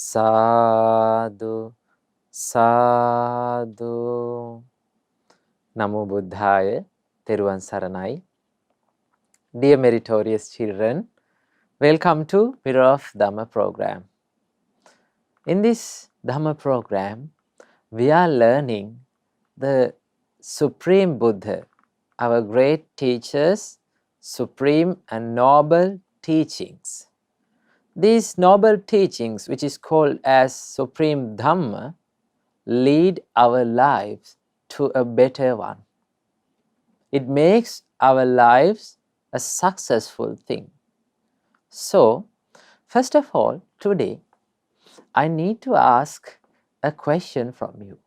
Sadhu, sadhu. Namo Buddhaya, Theruvan Saranai. Dear meritorious children, welcome to Mirror of Dhamma program. In this Dhamma program, we are learning the Supreme Buddha, our great teacher's supreme and noble teachings. These noble teachings, which is called as Supreme Dhamma, lead our lives to a better one. It makes our lives a successful thing. So, first of all, today, I need to ask a question from you.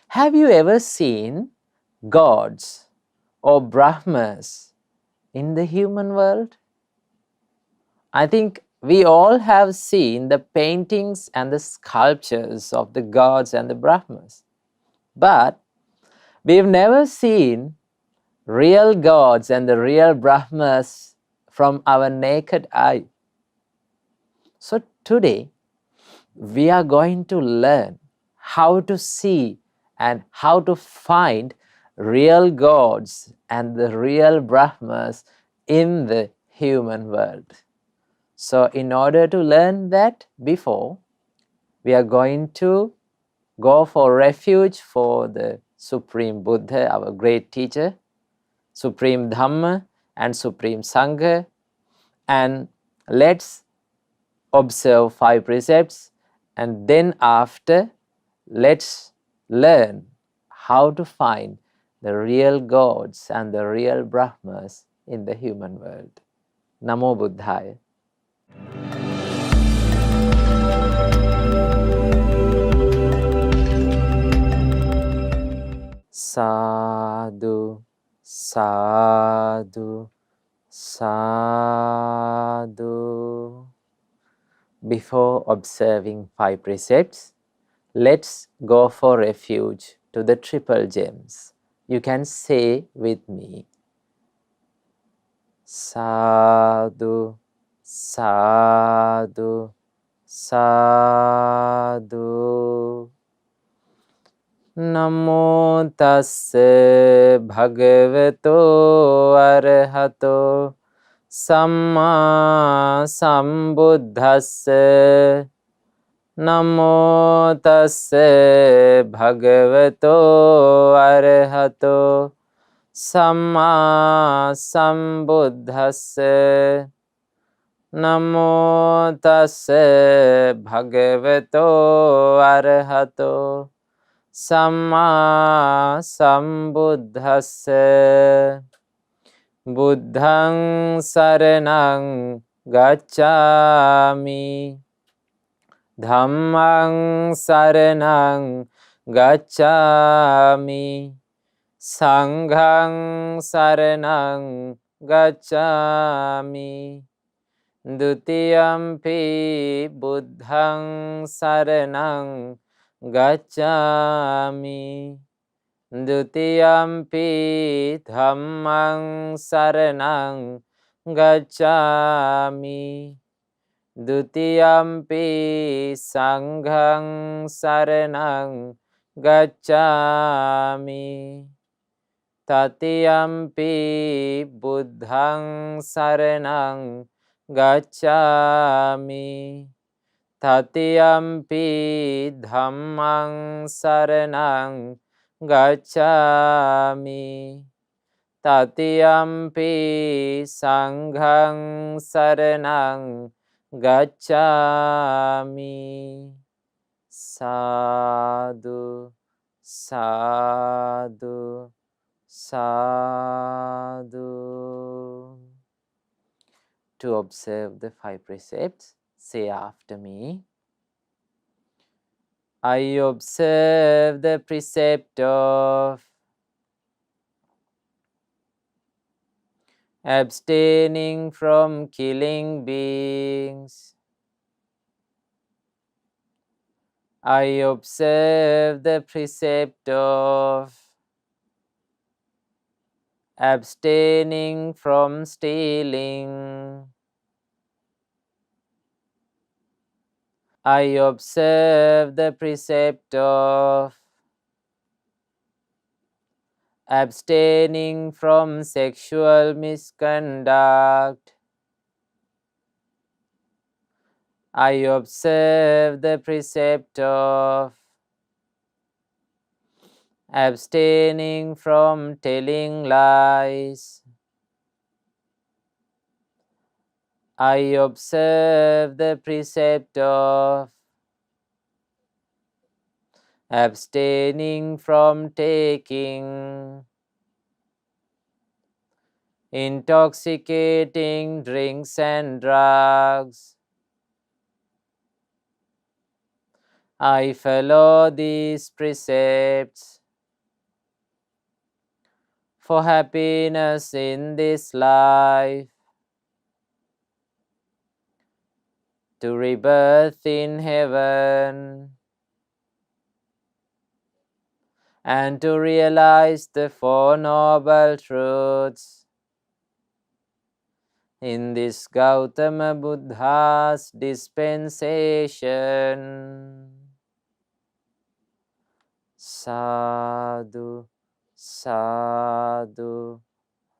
Have you ever seen gods or Brahmas in the human world? I think we all have seen the paintings and the sculptures of the gods and the Brahmas. But we've never seen real gods and the real Brahmas from our naked eye. So today, we are going to learn how to see and how to find real gods and the real Brahmas in the human world. So in order to learn that before, we are going to go for refuge for the Supreme Buddha, our great teacher, Supreme Dhamma and Supreme Sangha, and let's observe 5 precepts, and then after let's learn how to find the real gods and the real Brahmas in the human world. Namo Buddhaya. Sadhu, sadhu, sadhu. Before observing 5 precepts, let's go for refuge to the triple gems. You can say with me, sadhu, sadhu, sadhu. Namo tassa bhagavato arahato samma sambuddhassa. Namo tassa bhagavato arahato samma sambuddhassa. Namo tassa bhagavato arahato samma sambuddhassa. Buddhaṃ saraṇaṃ gacchāmi. Dhammaṃ saraṇaṃ gacchāmi. Sanghaṃ saraṇaṃ gacchāmi. Dutiyampi buddhaṃ saraṇaṃ gacchāmi. Dutiyampi dhammaṃ saraṇaṃ gacchāmi. Dutiyampi sanghaṃ saraṇaṃ gacchāmi. Tatiyampi buddhaṃ saraṇaṃ gacchāmi. Tatiyampi dhammaṃ saraṇaṃ gacchāmi. Tatiyampi sanghaṃ saraṇaṃ gacchāmi. Sadhu, sadhu, sadhu. To observe the 5 precepts, say after me. I observe the precept of abstaining from killing beings. I observe the precept of abstaining from stealing. I observe the precept of abstaining from sexual misconduct. I observe the precept of abstaining from telling lies. I observe the precept of abstaining from taking intoxicating drinks and drugs. I follow these precepts for happiness in this life, to rebirth in heaven, and to realize the Four Noble Truths in this Gautama Buddha's dispensation. Sadhu, sadhu,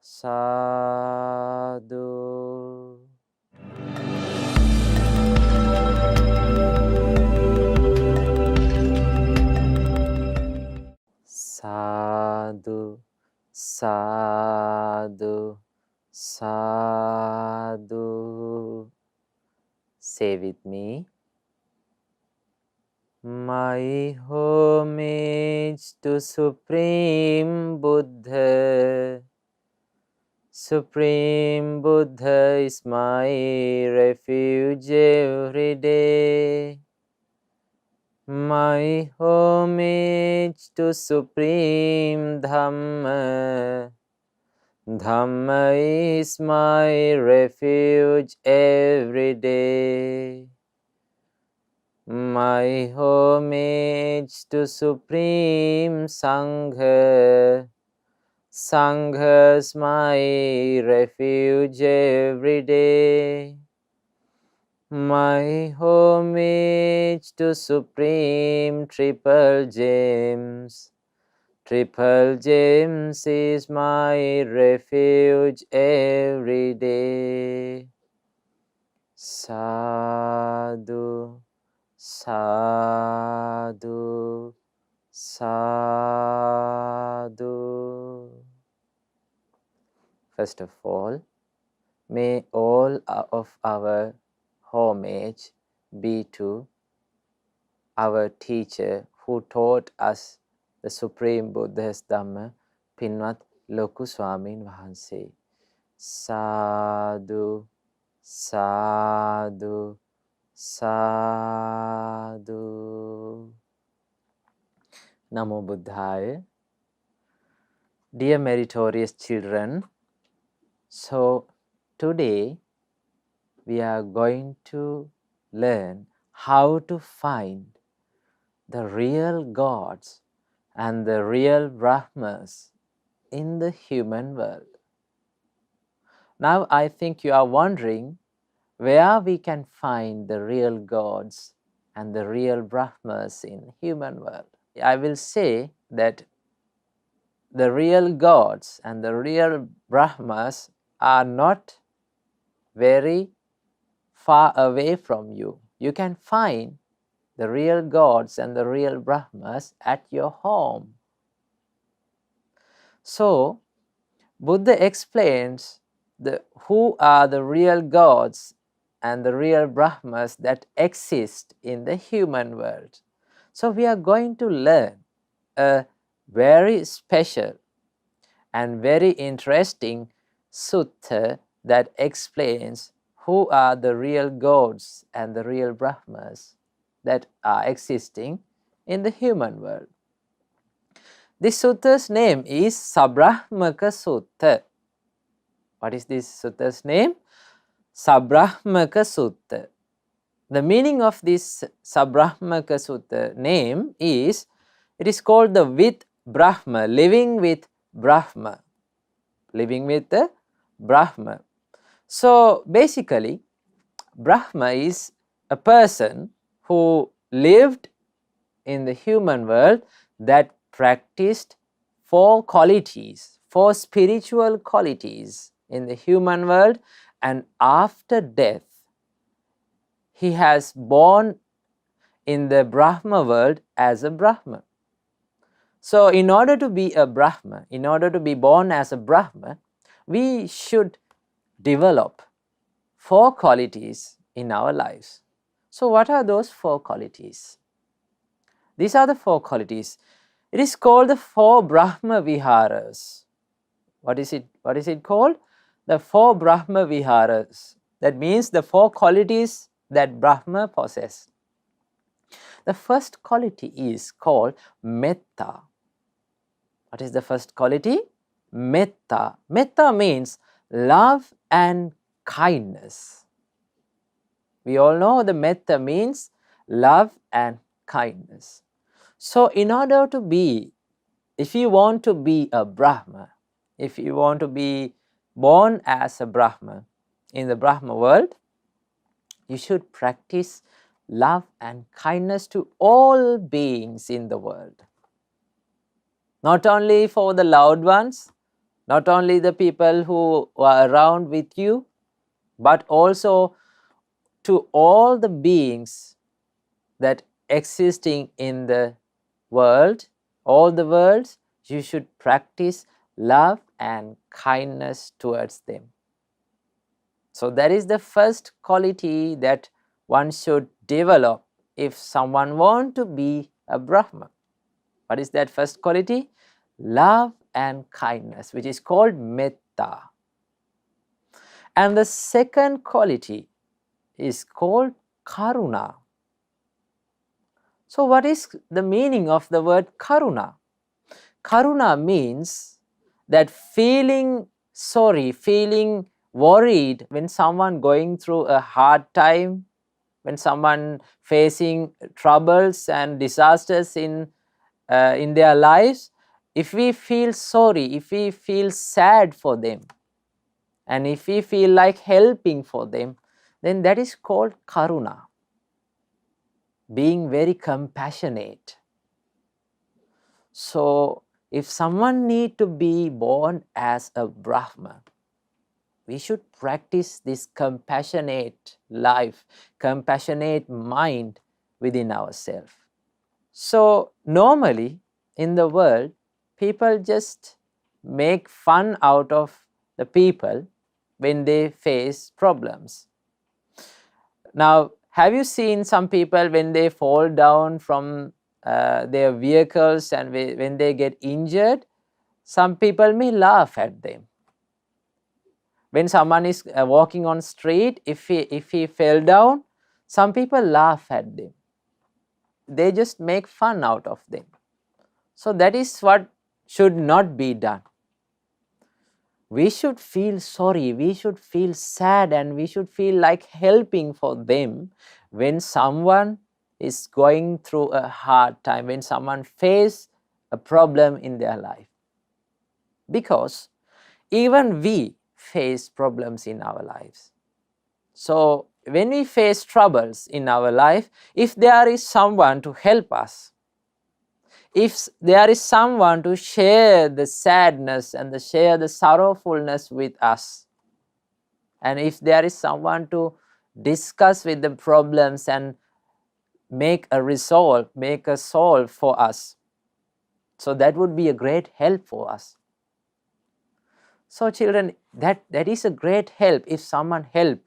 sadhu. Sadhu, sadhu, sadhu. Say with me. My homage to Supreme Buddha. Supreme Buddha is my refuge every day. My homage to Supreme Dhamma. Dhamma is my refuge every day. My homage to Supreme Sangha. Sangha's my refuge every day. My homage to Supreme Triple Gems. Triple Gems is my refuge every day. Sadhu, sadhu, sadhu. First of all, may all of our homage be to our teacher who taught us the Supreme Buddha's Dhamma, Pinvat Loku Swamin Wahanse. Sadhu, sadhu, sadhu. Namo Buddhaya. Dear meritorious children, so today we are going to learn how to find the real gods and the real Brahmas in the human world. Now I think you are wondering where we can find the real gods and the real Brahmas in human world. I will say that the real gods and the real Brahmas are not very far away from you. You can find the real gods and the real Brahmas at your home. So, Buddha explains who are the real gods and the real Brahmas that exist in the human world. So, we are going to learn a very special and very interesting sutta that explains who are the real gods and the real Brahmas that are existing in the human world. This sutta's name is Sabrahmaka Sutta. What is this sutta's name? Sabrahmaka Sutta. The meaning of this Sabrahmaka Sutta name is, it is called the with Brahma, living with Brahma. Living with the Brahma. So basically, Brahma is a person who lived in the human world that practiced 4 qualities, 4 spiritual qualities in the human world, and after death he has born in the Brahma world as a Brahma. So in order to be a Brahma, in order to be born as a Brahma, we should develop 4 qualities in our lives. So what are those 4 qualities? These are the 4 qualities. It is called the 4 Brahma Viharas. What is it? What is it called? The 4 Brahma Viharas. That means the 4 qualities that Brahma possesses. The first quality is called Metta. What is the first quality? Metta. Metta means love and kindness. We all know the Metta means love and kindness. So in order to be, if you want to be a Brahma, if you want to be born as a Brahma in the Brahma world, you should practice love and kindness to all beings in the world. Not only for the loved ones, not only the people who are around with you, but also to all the beings that existing in the world, all the worlds, you should practice love and kindness towards them. So that is the first quality that one should develop if someone wants to be a Brahma. What is that first quality? Love and kindness, which is called Metta. And the second quality is called Karuna. So what is the meaning of the word Karuna? Karuna means that feeling sorry, feeling worried when someone going through a hard time, when someone facing troubles and disasters in their lives. If we feel sorry, if we feel sad for them, and if we feel like helping for them, then that is called Karuna, being very compassionate. So if someone need to be born as a Brahma, we should practice this compassionate life, compassionate mind within ourselves. So normally in the world, people just make fun out of the people when they face problems. Now, have you seen some people when they fall down from their vehicles and when they get injured, some people may laugh at them. When someone is walking on street, if he fell down, some people laugh at them. They just make fun out of them. So that is what should not be done. We should feel sorry, we should feel sad, and we should feel like helping for them when someone is going through a hard time, when someone faces a problem in their life. Because even we face problems in our lives. So when we face troubles in our life, if there is someone to help us, if there is someone to share the sadness and share the sorrowfulness with us, and if there is someone to discuss with the problems and make a solve for us, so that would be a great help for us. So children, that is a great help if someone help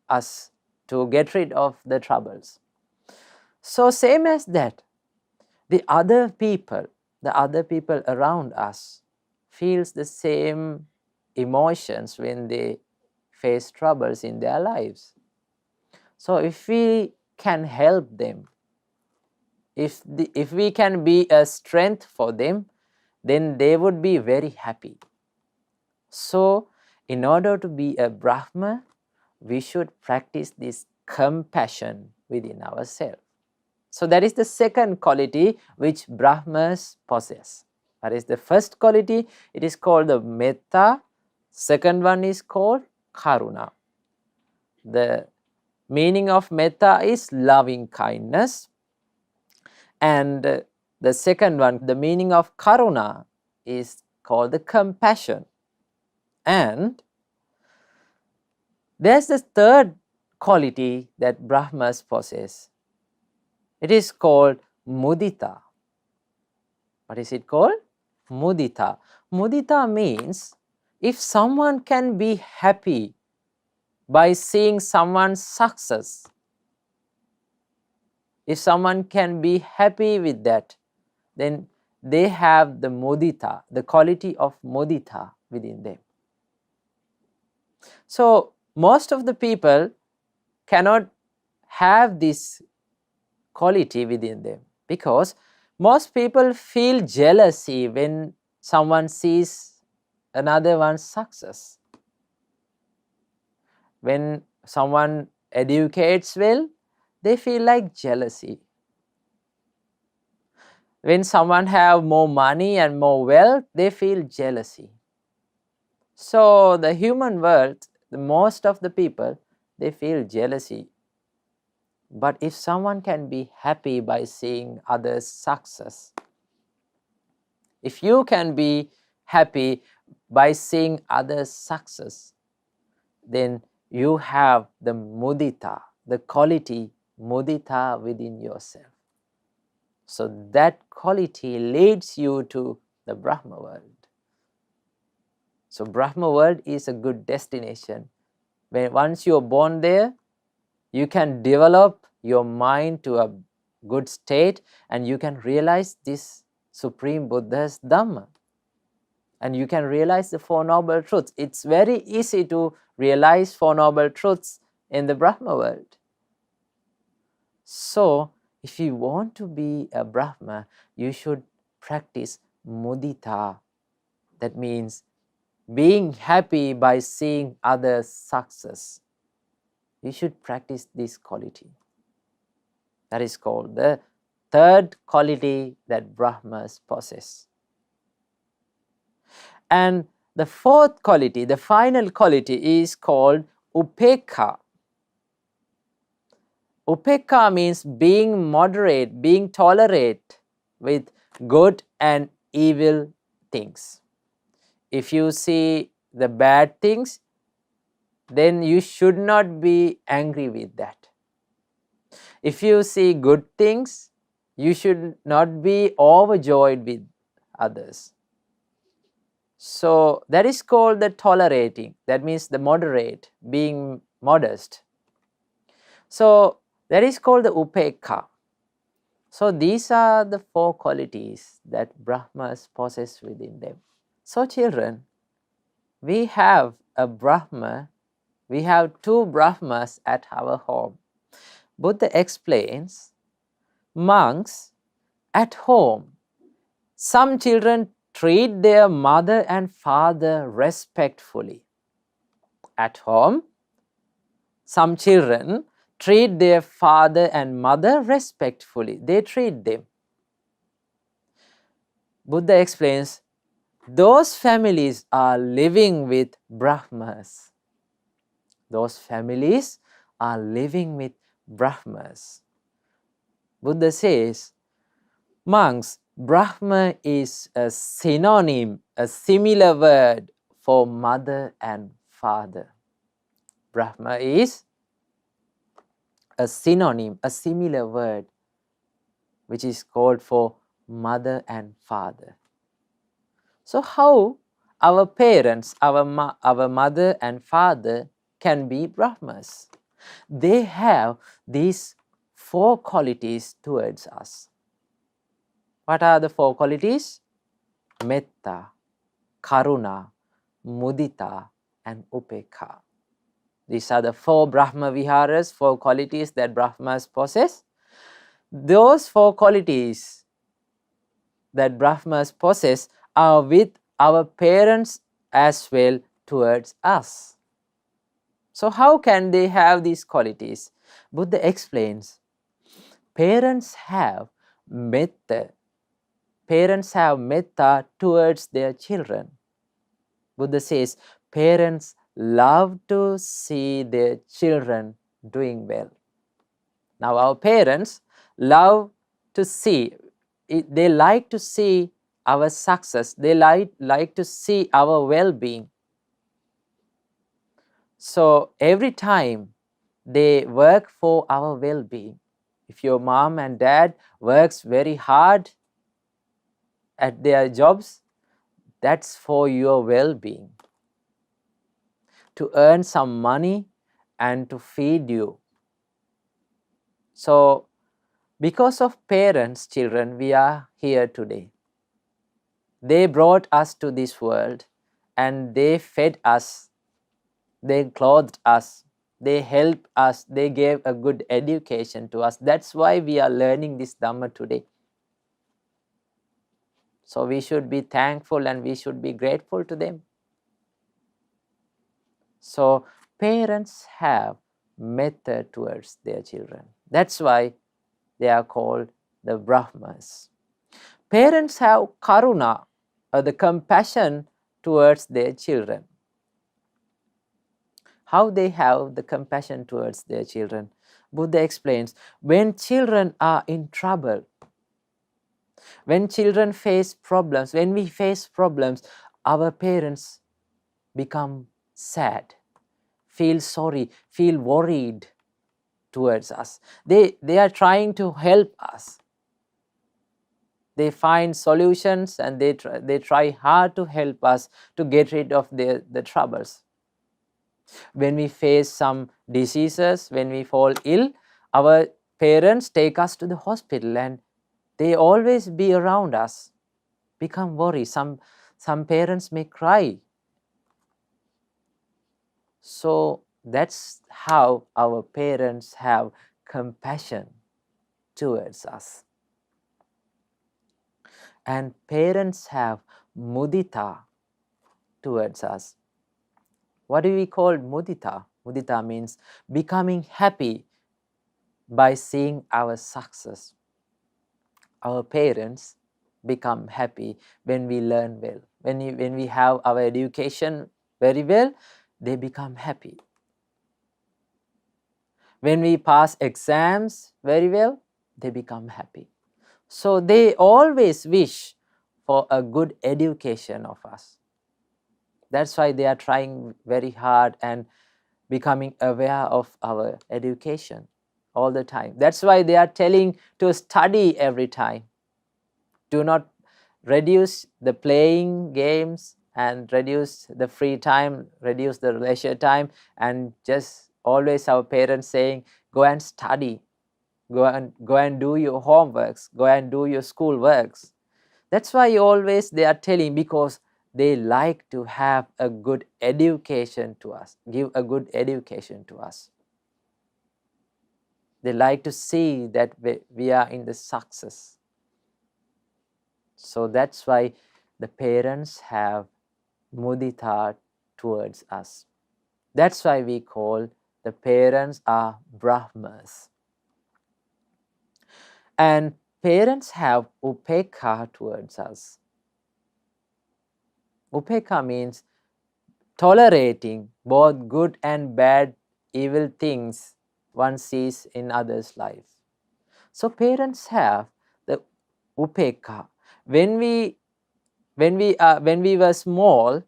us to get rid of the troubles. So same as that, the other people around us feels the same emotions when they face troubles in their lives. So if we can help them, if we can be a strength for them, then they would be very happy. So in order to be a Brahma, we should practice this compassion within ourselves. So that is the second quality which Brahmas possess. That is the first quality. It is called the Metta. Second one is called Karuna. The meaning of metta is loving kindness. And the second one, the meaning of karuna, is called the compassion. And there's the third quality that Brahmas possess. It is called mudita. What is it called? Mudita. Mudita means if someone can be happy by seeing someone's success, if someone can be happy with that, then they have the mudita, the quality of mudita within them. So most of the people cannot have this quality within them, because most people feel jealousy when someone sees another one's success. When someone educates well, they feel like jealousy. When someone have more money and more wealth, they feel jealousy. So the human world, the most of the people, they feel jealousy. But if someone can be happy by seeing others' success, if you can be happy by seeing others' success, then you have the mudita, the quality mudita within yourself. So that quality leads you to the Brahma world. So Brahma world is a good destination. When once you are born there, you can develop your mind to a good state and you can realize this Supreme Buddha's Dhamma. And you can realize the Four Noble Truths. It's very easy to realize Four Noble Truths in the Brahma world. So, if you want to be a Brahma, you should practice mudita. That means being happy by seeing others' success. You should practice this quality. That is called the third quality that Brahmas possess. And the fourth quality, the final quality, is called Upekkha. Upekkha means being moderate, being tolerant with good and evil things. If you see the bad things, then you should not be angry with that. If you see good things, you should not be overjoyed with others. So that is called the tolerating. That means the moderate, being modest. So that is called the Upekkha. So these are the four qualities that Brahmas possess within them. So children, we have a Brahma, we have two Brahmas at our home. Buddha explains, monks at home, some children treat their mother and father respectfully. At home, some children treat their father and mother respectfully. They treat them. Buddha explains, those families are living with Brahmas. Those families are living with Brahmas. Buddha says, monks, Brahma is a synonym, a similar word for mother and father. Brahma is a synonym, a similar word, which is called for mother and father. So how our parents, our mother and father can be Brahmas? They have these four qualities towards us. What are the four qualities? Metta, Karuna, Mudita and Upekka. These are the four Brahma Viharas, four qualities that Brahmas possess. Those four qualities that Brahmas possess are with our parents as well towards us. So how can they have these qualities? Buddha explains, parents have metta. Parents have metta towards their children. Buddha says, parents love to see their children doing well. Now our parents love to see, they like to see our success, they like to see our well-being. So every time they work for our well-being. If your mom and dad works very hard at their jobs, that's for your well-being, to earn some money and to feed you. So because of parents, children, we are here today. They brought us to this world and they fed us, they clothed us, they helped us, they gave a good education to us. That's why we are learning this Dhamma today. So we should be thankful and we should be grateful to them. So parents have metta towards their children. That's why they are called the Brahmas. Parents have Karuna, or the compassion towards their children. How they have the compassion towards their children? Buddha explains, when children are in trouble, when children face problems, when we face problems, our parents become sad, feel sorry, feel worried towards us. They are trying to help us. They find solutions and they try hard to help us to get rid of the troubles. When we face some diseases, when we fall ill, our parents take us to the hospital and they always be around us, become worried. Some parents may cry. So that's how our parents have compassion towards us. And parents have mudita towards us. What do we call mudita? Mudita means becoming happy by seeing our success. Our parents become happy when we learn well. When we have our education very well, they become happy. When we pass exams very well, they become happy. So they always wish for a good education of us. That's why they are trying very hard and becoming aware of our education all the time. That's why they are telling to study every time. Do not reduce the playing games and reduce the free time, reduce the leisure time, and just always our parents saying, go and study, go and do your homeworks, go and do your school works. That's why always they are telling, because they like to have a good education to us, give a good education to us. They like to see that we are in the success. So that's why the parents have mudita towards us. That's why we call the parents are Brahmas. And parents have Upekkha towards us. Upekkha means tolerating both good and bad, evil things one sees in others' life. So parents have the Upekkha. When we were small,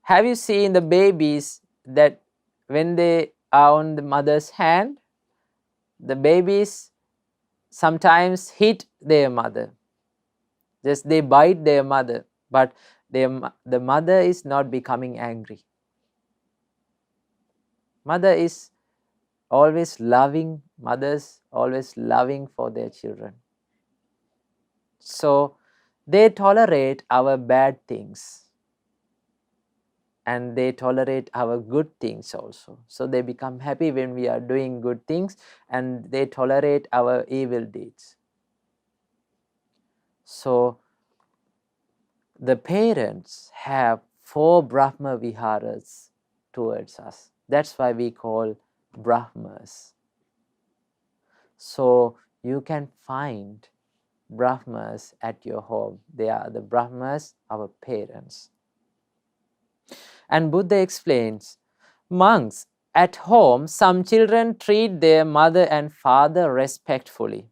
have you seen the babies that when they are on the mother's hand, the babies sometimes hit their mother. Just they bite their mother, but the mother is not becoming angry. Mother is always loving, mothers always loving for their children. So they tolerate our bad things and they tolerate our good things also. So they become happy when we are doing good things and they tolerate our evil deeds. So the parents have 4 Brahma Viharas towards us. That's why we call Brahmas. So you can find Brahmas at your home. They are the Brahmas, our parents. And Buddha explains, monks at home, some children treat their mother and father respectfully.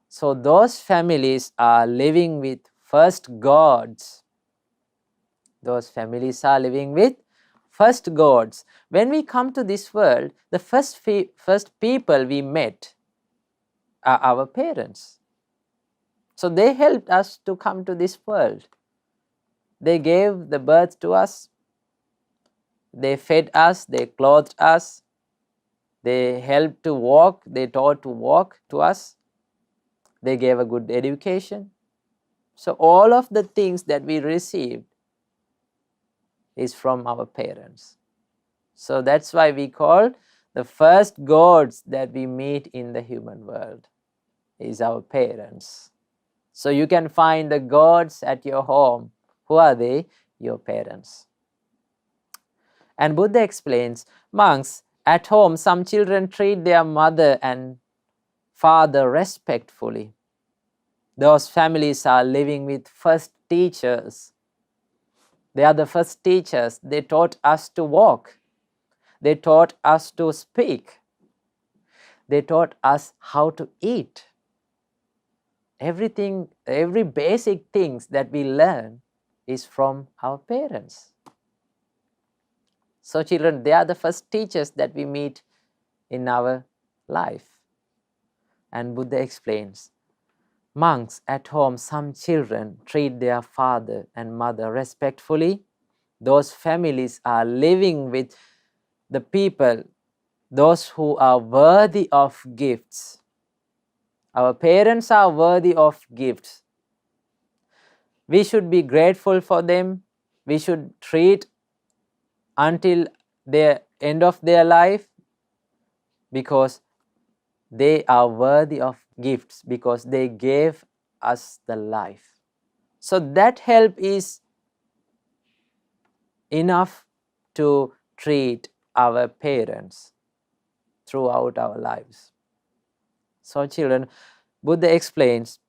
So those families are living with first gods. Those families are living with first gods. When we come to this world, the first people we met are our parents. So they helped us to come to this world. They gave the birth to us. They fed us, they clothed us. They helped to walk, they taught to walk to us. They gave a good education. So all of the things that we received is from our parents. So that's why we call the first gods that we meet in the human world is our parents. So you can find the gods at your home. Who are they? Your parents. And Buddha explains, monks, at home some children treat their mother and father respectfully. Those families are living with first teachers. They are the first teachers. They taught us to walk. They taught us to speak. They taught us how to eat. Everything, every basic things that we learn is from our parents. So children, they are the first teachers that we meet in our life. And Buddha explains, monks, at home some children treat their father and mother respectfully. Those families are living with the people, those who are worthy of gifts. Our parents are worthy of gifts. We should be grateful for them. We should treat until the end of their life, because they are worthy of gifts, because they gave us the life. So that help is enough to treat our parents throughout our lives. So children, Buddha explains,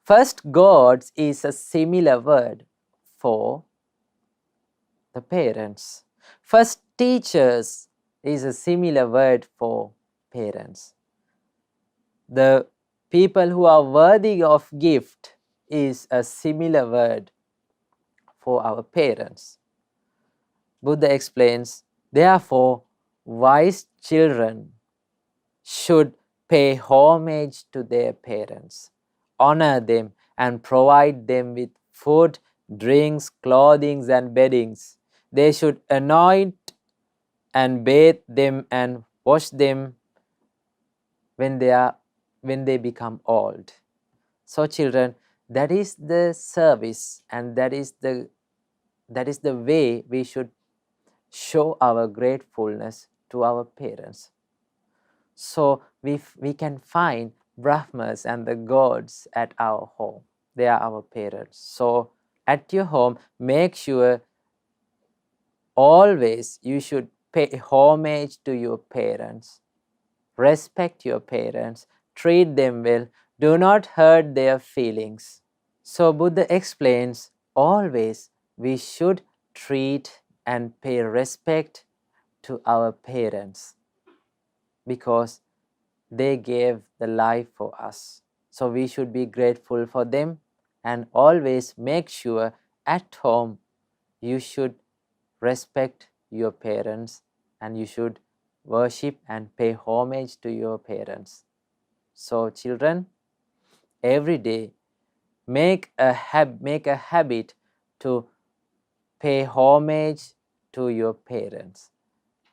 first gods is a similar word for the parents. First teachers is a similar word for parents. The people who are worthy of gift is a similar word for our parents. Buddha explains, therefore, wise children should pay homage to their parents, honor them, and provide them with food, drinks, clothing, and beddings. They should anoint and bathe them and wash them when they become old. So children, that is the service, and that is the way we should show our gratefulness to our parents. So we can find Brahmas and the gods at our home. They are our parents. So at your home, make sure always you should pay homage to your parents. Respect your parents. Treat them well. Do not hurt their feelings. So Buddha explains, always we should treat and pay respect to our parents, because they gave the life for us. So we should be grateful for them, and always make sure at home you should respect your parents, and you should worship and pay homage to your parents. So children, every day make a habit to pay homage to your parents.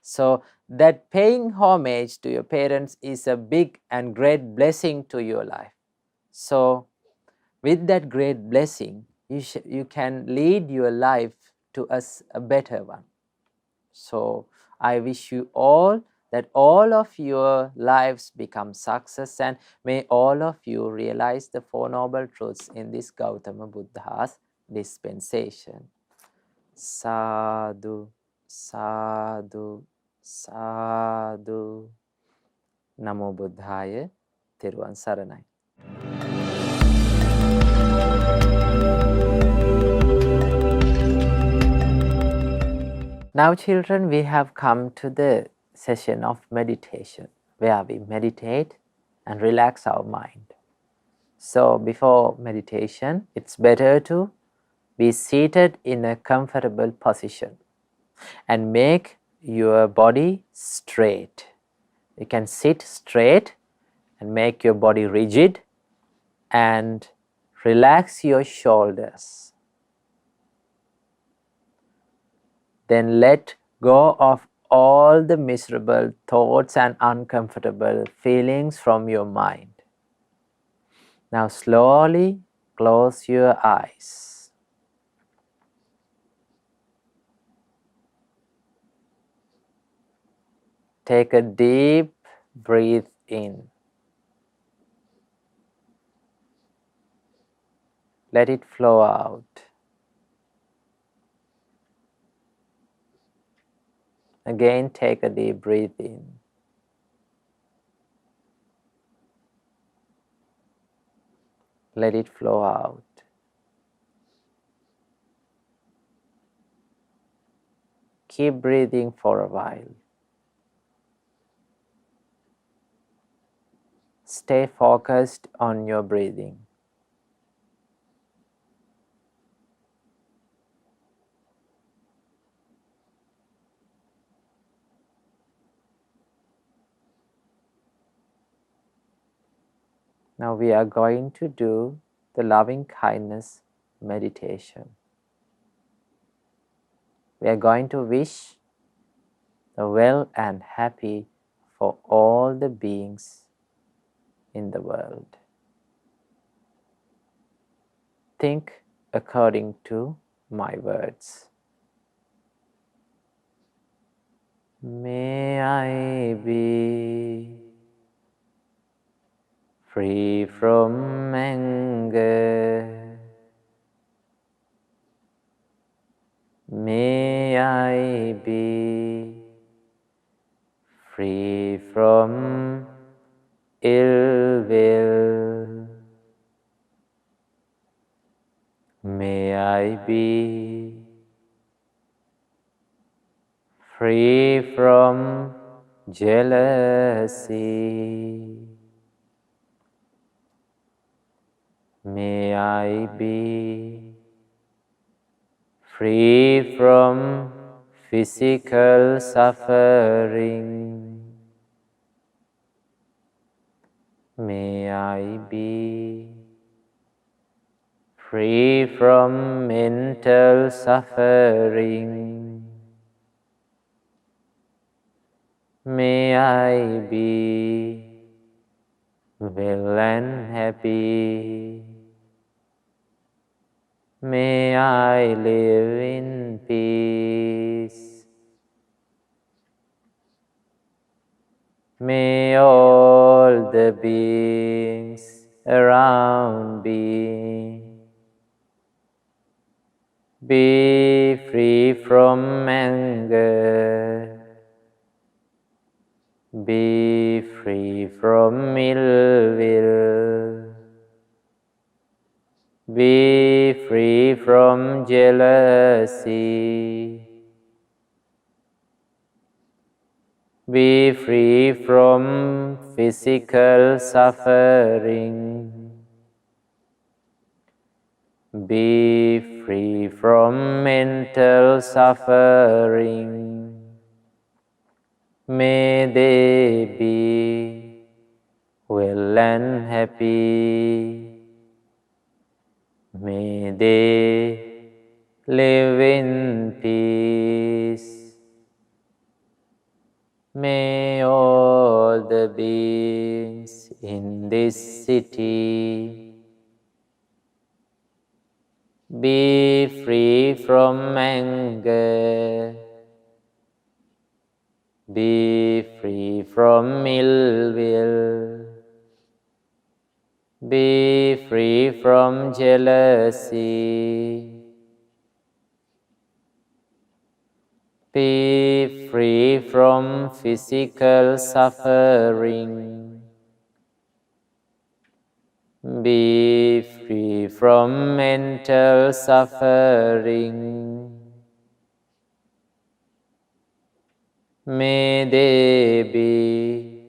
So that paying homage to your parents is a big and great blessing to your life. So with that great blessing, you can lead your life to a better one. So I wish you all that all of your lives become success, and may all of you realize the Four Noble Truths in this Gautama Buddha's dispensation. Sadhu, sadhu, sadhu. Namo Buddhaya. Theruvan Saranai. Now children, we have come to the session of meditation where we meditate and relax our mind. So before meditation, it's better to be seated in a comfortable position and make your body straight. You can sit straight and make your body rigid and relax your shoulders. Then let go of all the miserable thoughts and uncomfortable feelings from your mind. Now slowly close your eyes. Take a deep breath in. Let it flow out. Again, take a deep breath in. Let it flow out. Keep breathing for a while. Stay focused on your breathing. Now we are going to do the loving kindness meditation. We are going to wish the well and happy for all the beings in the world. Think according to my words. May I be free from anger. May I be free from ill will. May I be free from jealousy. May I be free from physical suffering. May I be free from mental suffering. May I be well and happy. May I live in peace. May all the beings around me be free from anger. Be free from ill will. Be free from jealousy. Be free from physical suffering. Be free from mental suffering. May they be well and happy. May they live in peace. May all the beings in this city be free from anger. Be free from ill will. Be free from jealousy. Be free from physical suffering. Be free from mental suffering. May they be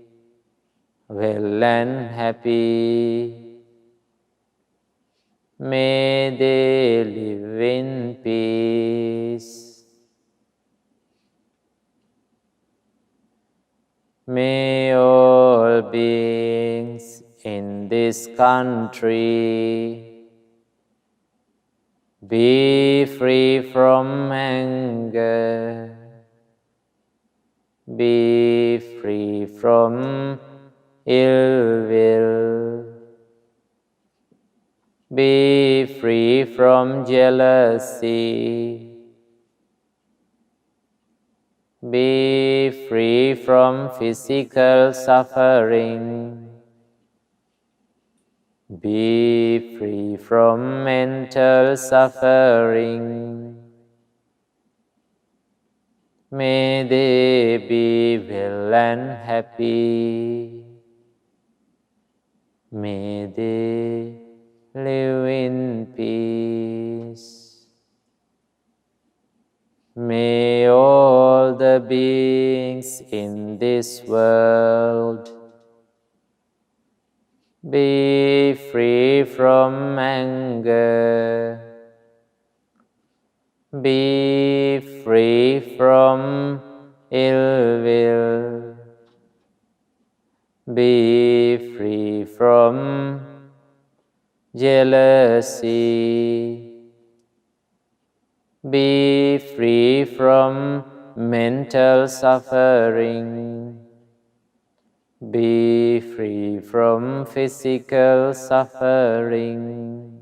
well and happy. May they live in peace. May all beings in this country be free from anger, be free from ill will, be free from jealousy, be free from physical suffering, be free from mental suffering. May they be well and happy. May they live in peace. May all the beings in this world be free from anger, be free from ill will, be free from jealousy, be free from mental suffering, be free from physical suffering.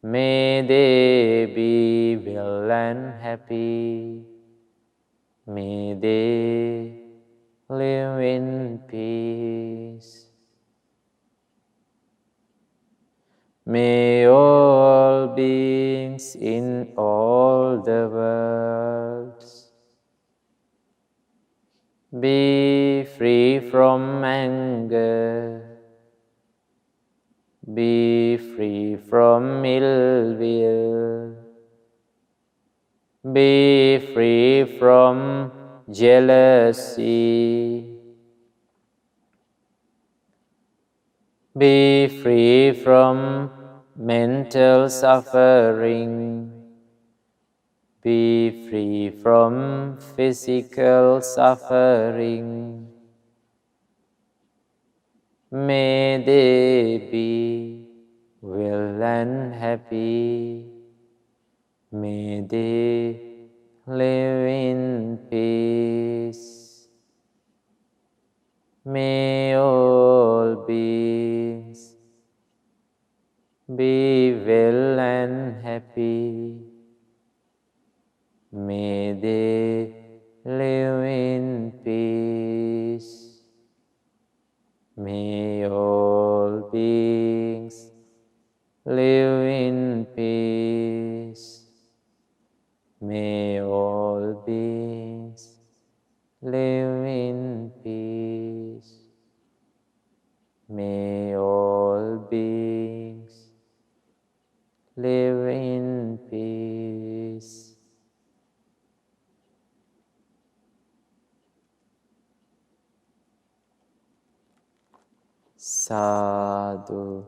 May they be well and happy. May they live in peace. May all beings in all the worlds be free from anger, be free from ill will, be free from jealousy, be free from mental suffering, be free from physical suffering. May they be well and happy. May they live in peace. May all beings be well and happy. May they live in peace. May all beings live in peace. May all beings live in peace. May all beings live in peace. Sadhu,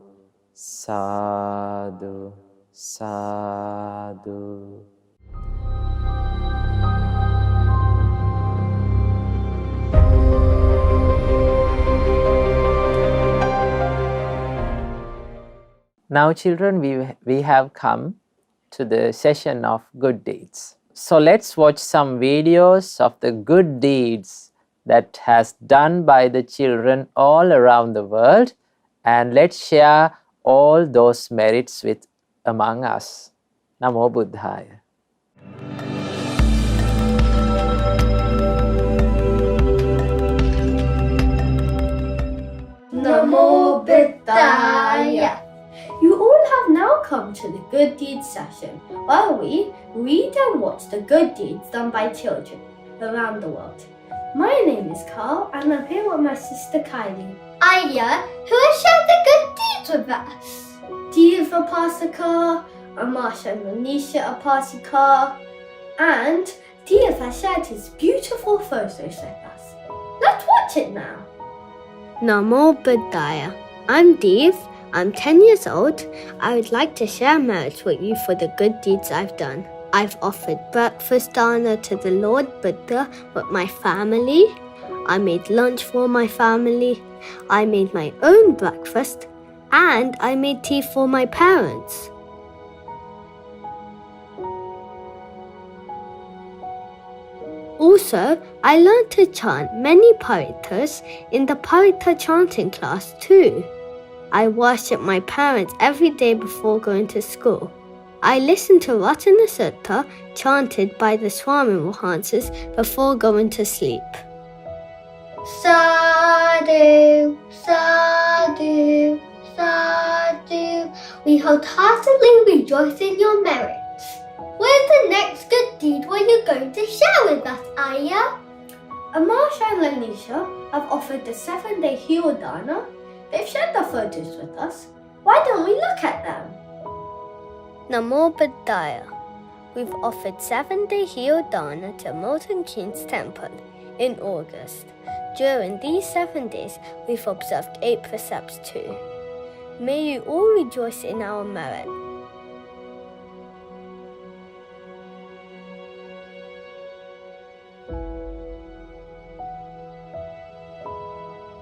sadhu, sadhu. Now children, we have come to the session of good deeds. So let's watch some videos of the good deeds that has done by the children all around the world, and let's share all those merits with among us. Namo Buddhaya. Namo Buddhaya. You all have now come to the good deeds session, where we read and watch the good deeds done by children around the world. My name is Carl, and I'm here with my sister Kylie. Aya, who has shared the good deeds with us. Diva Pasika, Amasha and Manisha Apasika, and Dev has shared his beautiful photos with us. Let's watch it now. Namo Buddhaya. I'm Dev. I'm 10 years old. I would like to share merits with you for the good deeds I've done. I've offered breakfast dana to the Lord Buddha with my family. I made lunch for my family. I made my own breakfast. And I made tea for my parents. Also, I learned to chant many parithas in the paritha chanting class too. I worship my parents every day before going to school. I listen to Ratana Sutta chanted by the Swami Mahansis before going to sleep. Sadhu, sadhu, sadhu. We wholeheartedly rejoice in your merits. Where's the next good deed were you going to share with us, Aya? Amash and Lanisha have offered the 7-day Hero Dana. They've shared the photos with us. Why don't we look at them? Namo Buddhaya. We've offered 7-day Hero Dana to Molten King's Temple in August. During these 7 days, we've observed 8 precepts too. May you all rejoice in our merit.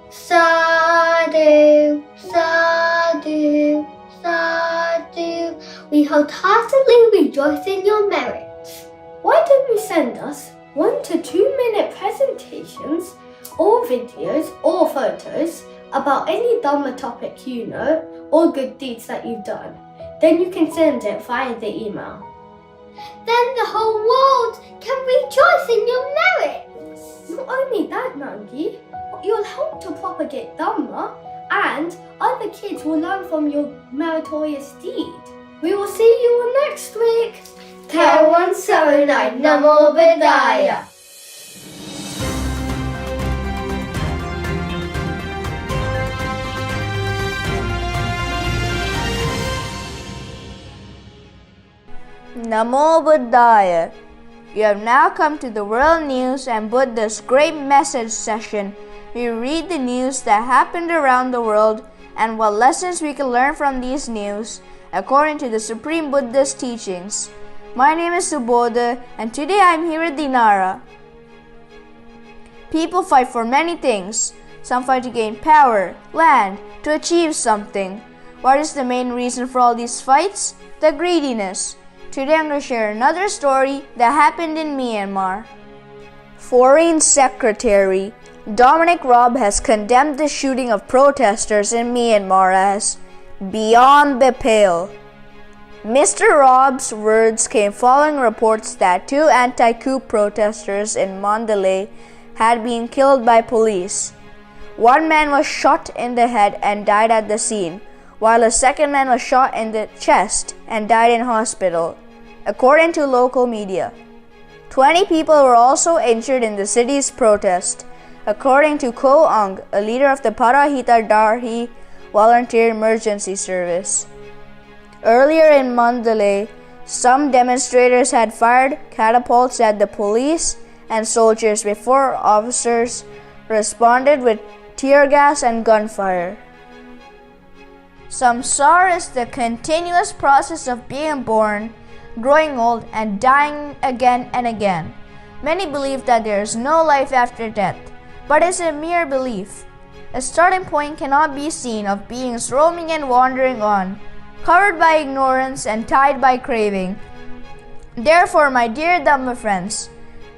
Sadhu, sadhu, sadhu. We wholeheartedly rejoice in your merits. Why don't you send us 1 to 2 minute presentations or videos or photos about any Dhamma topic you know or good deeds that you've done? Then you can send it via the email. Then the whole world can rejoice in your merits. Not only that, Nangi, but you'll help to propagate Dhamma and other kids will learn from your meritorious deed. We will see you all next week. Theravada Saranai Namo Buddhaya. Namo Buddhaya. You have now come to the World News and Buddha's Great Message session. We read the news that happened around the world and what lessons we can learn from these news according to the Supreme Buddha's teachings. My name is Subodha and today I am here with Dinara. People fight for many things. Some fight to gain power, land, to achieve something. What is the main reason for all these fights? The greediness. Today I'm going to share another story that happened in Myanmar. Foreign Secretary Dominic Raab has condemned the shooting of protesters in Myanmar as beyond the pale. Mr. Raab's words came following reports that 2 anti-coup protesters in Mandalay had been killed by police. One man was shot in the head and died at the scene, while a second man was shot in the chest and died in hospital, according to local media. 20 people were also injured in the city's protest, according to Ko Aung, a leader of the Parahita Darhi Volunteer Emergency Service. Earlier in Mandalay, some demonstrators had fired catapults at the police and soldiers before officers responded with tear gas and gunfire. Samsara is the continuous process of being born, growing old, and dying again and again. Many believe that there is no life after death, but it's a mere belief. A starting point cannot be seen of beings roaming and wandering on, covered by ignorance and tied by craving. Therefore, my dear Dhamma friends,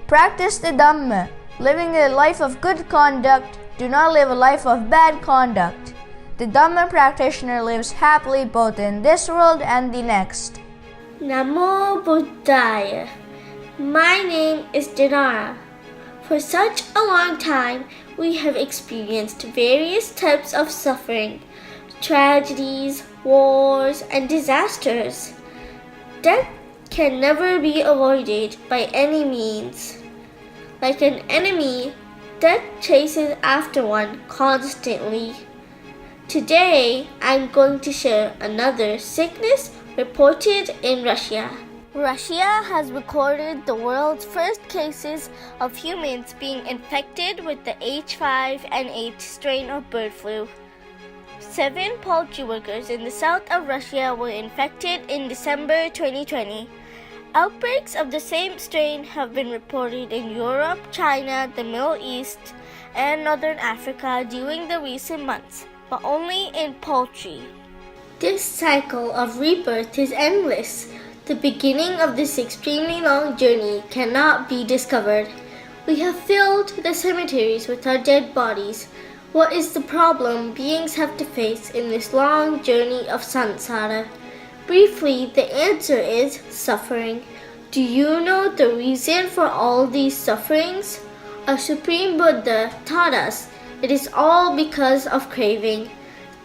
practice the Dhamma, living a life of good conduct. Do not live a life of bad conduct. The Dhamma practitioner lives happily both in this world and the next. Namo Buddhaya. My name is Dinara. For such a long time, we have experienced various types of suffering, tragedies, wars, and disasters. Death can never be avoided by any means. Like an enemy, death chases after one constantly. Today, I'm going to share another sickness reported in Russia. Russia has recorded the world's first cases of humans being infected with the H5N8 strain of bird flu. 7 poultry workers in the south of Russia were infected in December 2020. Outbreaks of the same strain have been reported in Europe, China, the Middle East, and Northern Africa during the recent months, but only in poultry. This cycle of rebirth is endless. The beginning of this extremely long journey cannot be discovered. We have filled the cemeteries with our dead bodies. What is the problem beings have to face in this long journey of samsara? Briefly, the answer is suffering. Do you know the reason for all these sufferings? Our Supreme Buddha taught us it is all because of craving.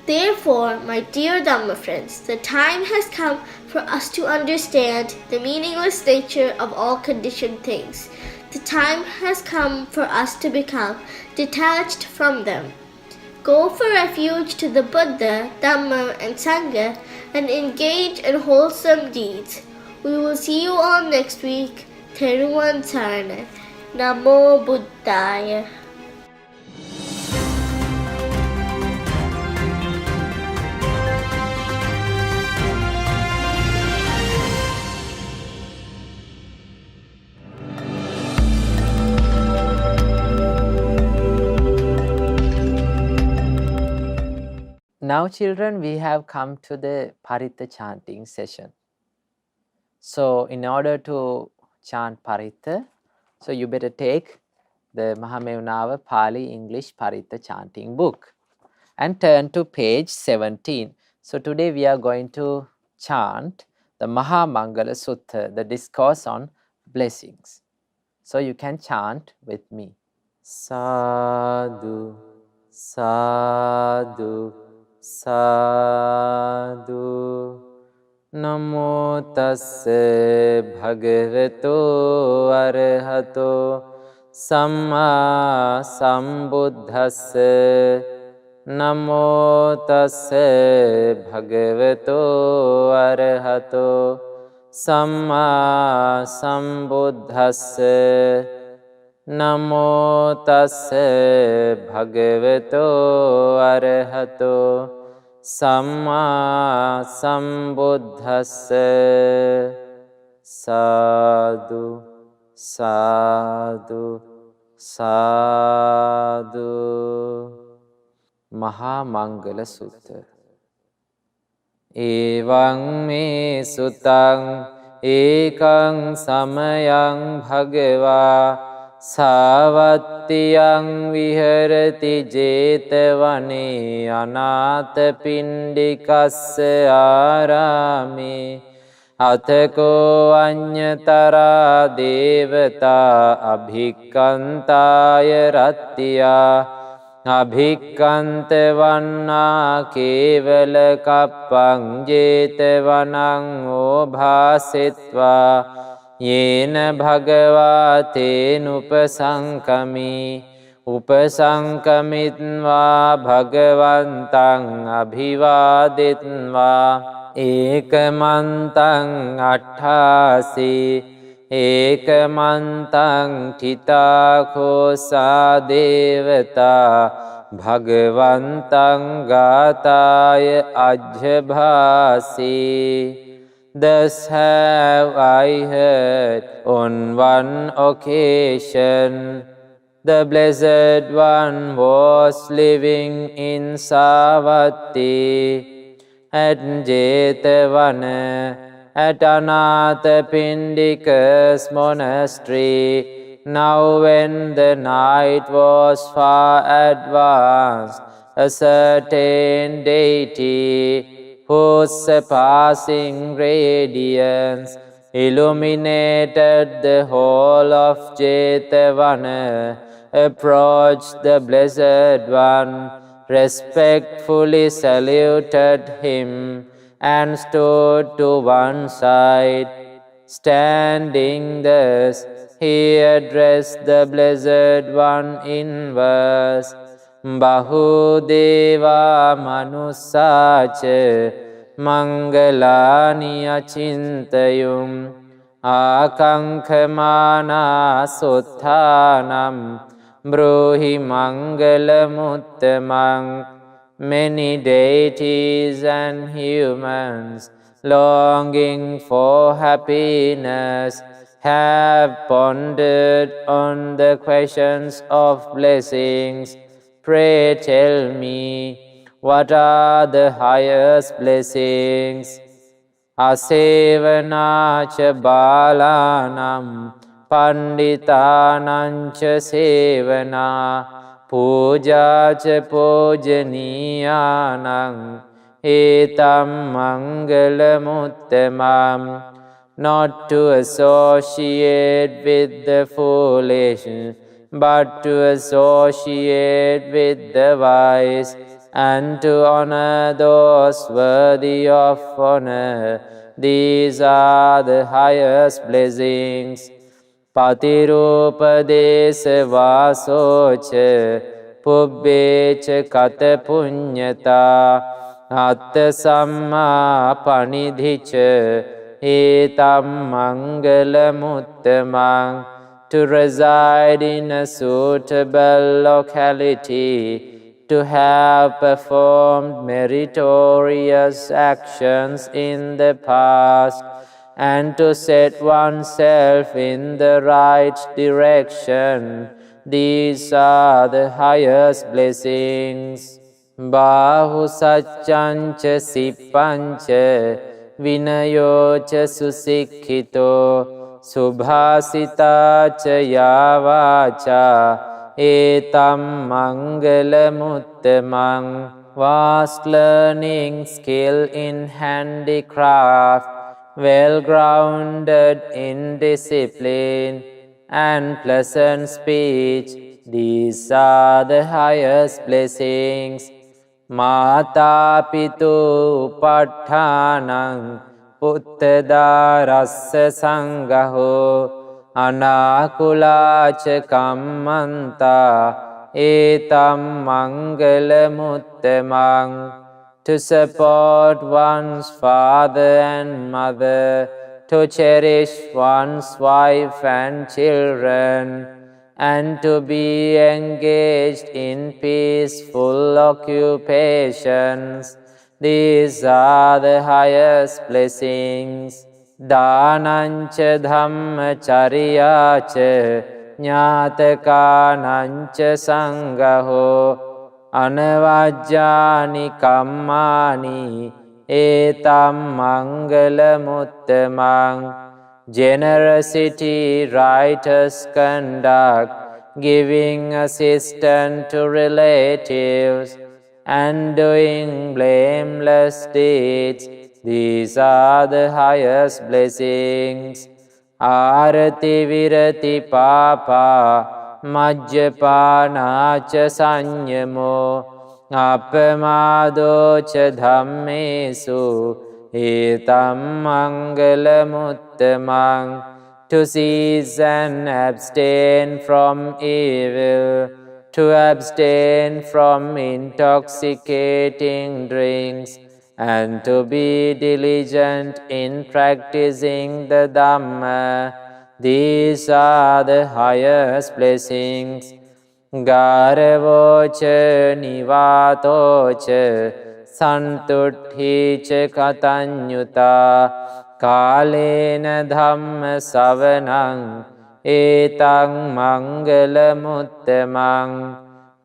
Therefore, my dear Dhamma friends, the time has come for us to understand the meaningless nature of all conditioned things. The time has come for us to become detached from them. Go for refuge to the Buddha, Dhamma, and Sangha and engage in wholesome deeds. We will see you all next week. Theravada. Namo Buddhaya. Now children, we have come to the Paritha chanting session. So in order to chant Paritha, so you better take the Mahamevnawa Pali English Paritha chanting book and turn to page 17. So today we are going to chant the Mahamangala Sutta, the discourse on blessings. So you can chant with me. Sadhu, sadhu, sadhu. Namo tasse bhagavato arahato samma sambuddhasse. Namo tasse bhagavato arahato samma sambuddhasse. Namo tasse bhagavato arahato samma sambuddhasse. Sadhu, sadhu, sadhu. Mahamangala Sutta. Evaṃ me sutaṃ ekam samayam bhagavā sāvattiyaṃ viharati jetavane anāta pindikassa ārāme athako aññatara devata abhikkantāya rattiyā abhikkante vanna kevala kappaṃ jetavanaṃ obhāsitva yena bhagavā tenupasankami upasankamitva bhagavantaṃ abhivāditva ekamantaṃ atthāsi ekamantaṃ thitā khosā devata bhagavantaṃ gātāya ajjhabhāsi. Thus have I heard on one occasion the Blessed One was living in Savatthi at Jetavana at Anathapindika's monastery. Now when the night was far advanced, a certain deity whose surpassing radiance illuminated the whole of Jetavana approached the Blessed One, respectfully saluted him, and stood to one side. Standing thus, he addressed the Blessed One in verse: Bahudeva manussaca mangalani achintayum Akankhamana Suttanam Bruhi Mangalamuttamang. Many deities and humans longing for happiness have pondered on the questions of blessings. Pray tell me, what are the highest blessings? Asevana cha balanam panditanam cha sevana puja cha pujaniyanam etam mangalamuttamam. Not to associate with the foolish, but to associate with the wise, and to honor those worthy of honor. These are the highest blessings. Patirupadesa vasocha pubbecha kata punyata atta samma panidhicha etam mangalamuttamang. To reside in a suitable locality, to have performed meritorious actions in the past, and to set oneself in the right direction. These are the highest blessings. Bahu sacchancha sippancha vinayocha susikkito subhasita cha yavacha etam mangalamuttamang. Vast learning, skill in handicraft, well grounded in discipline, and pleasant speech, these are the highest blessings. Mata pitu upatthanam puttadarassa sangaho anakulacha kammanta etam mangalamuttamang. To support one's father and mother, to cherish one's wife and children, and to be engaged in peaceful occupations. These are the highest blessings. Dhanancha dhammacharyacha jnatakanancha sangaho anavajjani kammani etam mangalamuttamang. Generosity, righteous conduct, giving assistance to relatives, and doing blameless deeds, these are the highest blessings. Arati virati papa majjapana cha sanyamo appamado cha dhammesu etam mangalamuttamang. To cease and abstain from evil, to abstain from intoxicating drinks, and to be diligent in practicing the Dhamma. These are the highest blessings. Garavocha nivatocha santuddhicha katanyuta kalena dhamma savanang etang mangalamuttamang.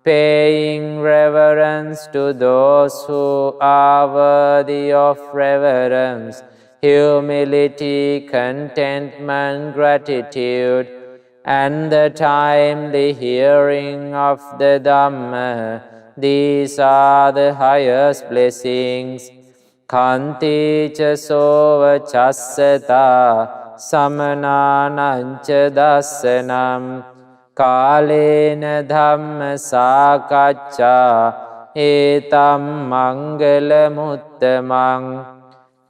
Paying reverence to those who are worthy of reverence, humility, contentment, gratitude, and the timely hearing of the Dhamma. These are the highest blessings. Kanti cha sova chassata samananam cha dassanam kalena dhamma sakacca etam mangalamuttamang.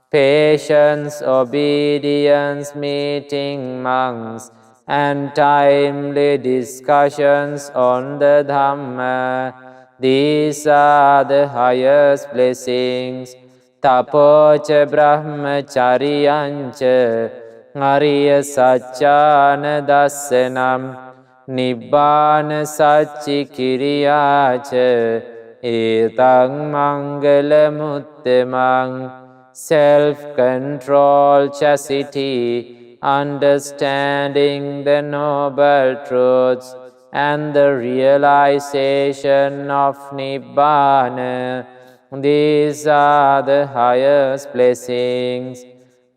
Patience, obedience, meeting monks, and timely discussions on the Dhamma. These are the highest blessings. Tapocha brahmacharyancha Ariya Satchana Dasanam Nibbana Satchi Kiriyacha Etang Mangala Muttamang. Self-control, chastity, understanding the noble truths, and the realization of Nibbana. These are the highest blessings.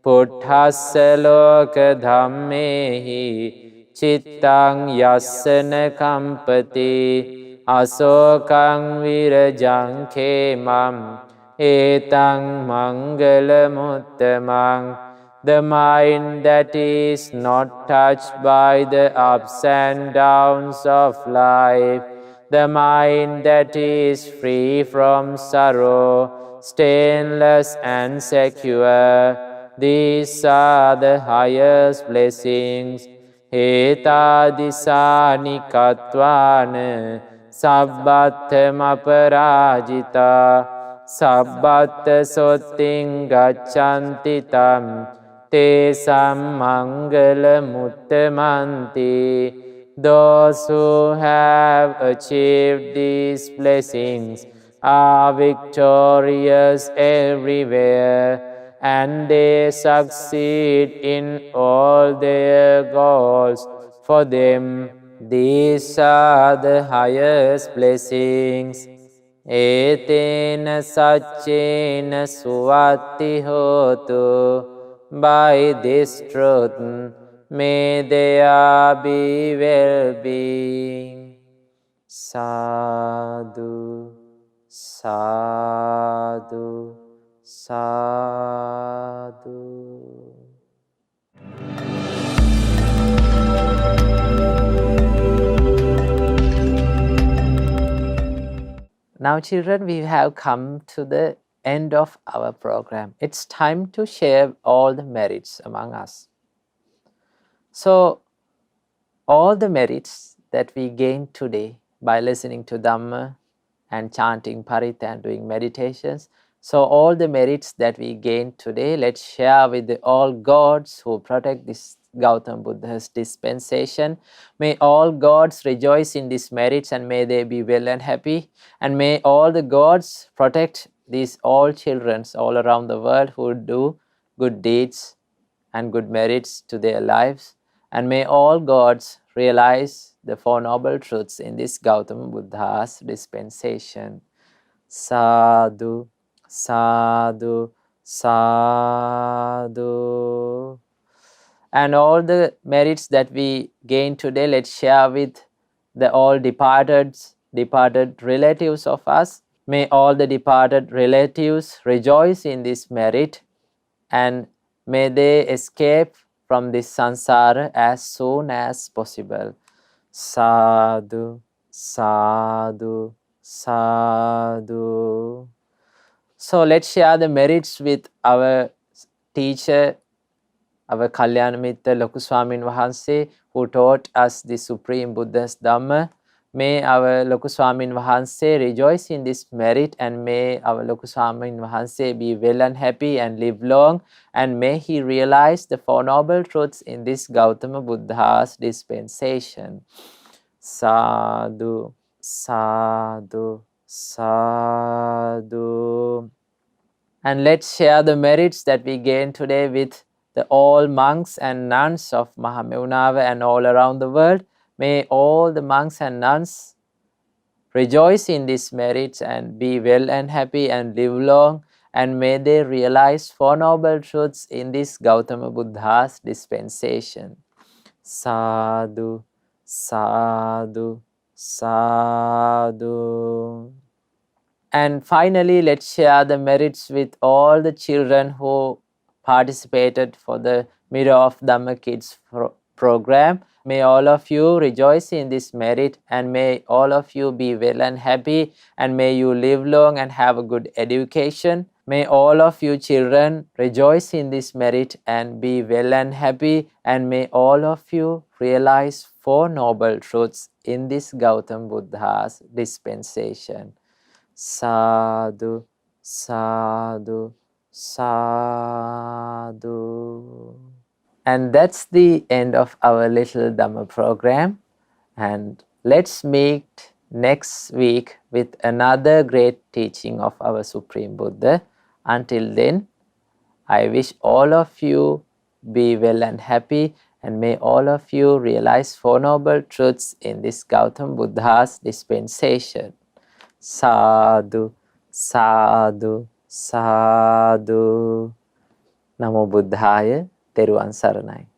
Puddhassa loka dhammehi chittang yassana kampati asokang virajang khemam etang mangala muttamang. The mind that is not touched by the ups and downs of life, the mind that is free from sorrow, stainless and secure, these are the highest blessings. Etadisani kattvana sabbatham aparajita sabbatta sotting gachanti tam tesam mangala muttamanti. Those who have achieved these blessings are victorious everywhere, and they succeed in all their goals. For them, these are the highest blessings. Etena saccena suvatti hotu. By this truth, may there be well-being. Sadhu, sadhu, sadhu. Now, children, we have come to the end of our program. It's time to share all the merits among us. So, all the merits that we gained today by listening to Dhamma and chanting Pirith and doing meditations, so all the merits that we gained today, let's share with the all gods who protect this Gautam Buddha's dispensation. May all gods rejoice in these merits, and may they be well and happy. And may all the gods protect these all children all around the world who do good deeds and good merits to their lives. And may all gods realize the Four Noble Truths in this Gautama Buddha's dispensation. Sadhu, sadhu, sadhu. And all the merits that we gain today, let's share with the all departed relatives of us. May all the departed relatives rejoice in this merit, and may they escape from this samsara as soon as possible. Sadhu, sadhu, sadhu. So let's share the merits with our teacher, our Kalyanamitta Loku Swamin Wahanse, who taught us the Supreme Buddha's Dhamma. May our Loku Swamin Wahanse rejoice in this merit, and may our Loku Swamin Wahanse be well and happy and live long, and may he realize the Four Noble Truths in this Gautama Buddha's dispensation. Sadhu, sadhu, sadhu. And let's share the merits that we gain today with the all monks and nuns of Mahamevnawa and all around the world. May all the monks and nuns rejoice in these merits and be well and happy and live long, and may they realize Four Noble Truths in this Gautama Buddha's dispensation. Sadhu, sadhu, sadhu. And finally, let's share the merits with all the children who participated for the Mirror of Dhamma Kids program. May all of you rejoice in this merit, and may all of you be well and happy, and may you live long and have a good education. May all of you children rejoice in this merit and be well and happy, and may all of you realize Four Noble Truths in this Gautam Buddha's dispensation. Sadhu, sadhu, sadhu. And that's the end of our little Dhamma program. And let's meet next week with another great teaching of our Supreme Buddha. Until then, I wish all of you be well and happy, and may all of you realize Four Noble Truths in this Gautam Buddha's dispensation. Sadhu, sadhu, sadhu. Namo Buddhaya, Theruvan Saranai.